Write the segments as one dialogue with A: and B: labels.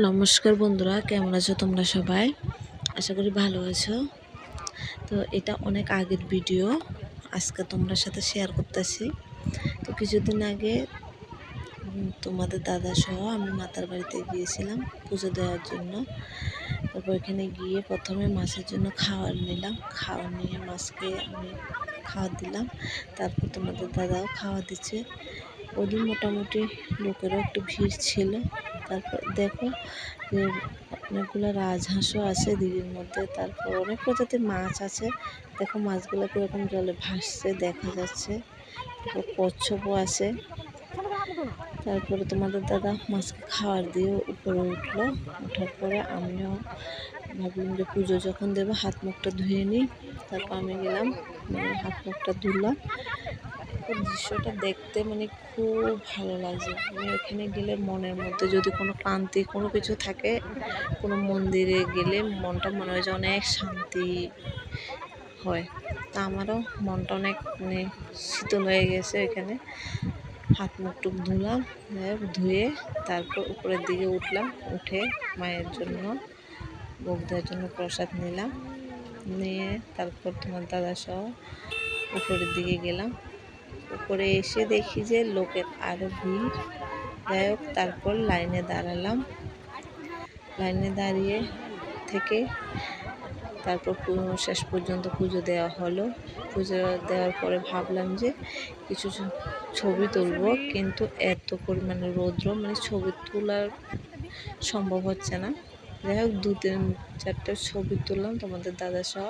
A: নমস্কার বন্ধুরা, কেমন আছো তোমরা সবাই? আশা করি ভালো আছো। তো এটা অনেক আগের ভিডিও, আজকে তোমরা সাথে শেয়ার করতেছি। তো কিছুদিন আগে তোমাদের দাদা সহ আমি মাতার বাড়িতে গিয়েছিলাম পুজো দেওয়ার জন্য। তারপর এখানে গিয়ে প্রথমে মাছের জন্য খাবার নিলাম, খাবার নিয়ে মাছকে আমি খাওয়া দিলাম। তারপর তোমাদের দাদাও খাওয়া দিচ্ছে। ওদিন মোটামুটি লোকেরও একটু ভিড় ছিল। তারপর দেখো যে অনেকগুলো রাজহাঁসও আছে দিঘির মধ্যে। তারপর অনেক প্রজাতির মাছ আছে। দেখো মাছগুলো কীরকম জলে ভাসছে দেখা যাচ্ছে। তারপর কচ্ছপও আছে। তারপরে তোমাদের দাদা মাছকে খাবার দিয়ে উপরে উঠলো। ওঠার পরে আমিও ভাবলাম যে পুজো যখন দেবো হাত মুখটা ধুয়ে নিই। তারপর আমি গেলাম, হাত মুখটা ধুলাম। দৃশ্যটা দেখতে খুব ভালো লাগছে। এখানে গেলে মনের মধ্যে যদি কোনো ক্লান্তি কোনো কিছু থাকে, কোনো মন্দিরে গেলে মনটা মনে হয় যে অনেক শান্তি হয়। তা আমারও মনটা অনেক শীতল হয়ে গেছে। এখানে হাত মুখটুক ধুলাম, ধুয়ে তারপর উপরের দিকে উঠলাম। উঠে মায়ের জন্য ভোগ দেওয়ার জন্য প্রসাদ নিলাম, নিয়ে তারপর তোমার দাদা সহ উপরের দিকে গেলাম। উপরে এসে দেখি যে লোকের আরও ভিড়। যাই হোক, তারপর লাইনে দাঁড়ালাম। লাইনে দাঁড়িয়ে থেকে তারপর শেষ পর্যন্ত পুজো দেওয়া হলো। পুজো দেওয়ার পরে ভাবলাম যে কিছু ছবি তুলবো, কিন্তু এত পরিমাণে রৌদ্র ছবি তোলার সম্ভব হচ্ছে না। যাই হোক, 2-3-4টা ছবি তুললাম তোমাদের দাদা সহ।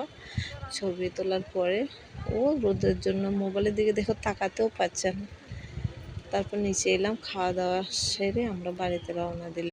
A: ছবি তোলার পরে ও রোদের জন্য মোবাইলের দিকে দেখো তাকাতেও পারছে না। তারপর নিচে এলাম, খাওয়া দাওয়া সেরে আমরা বাড়িতে রওনা দিলাম।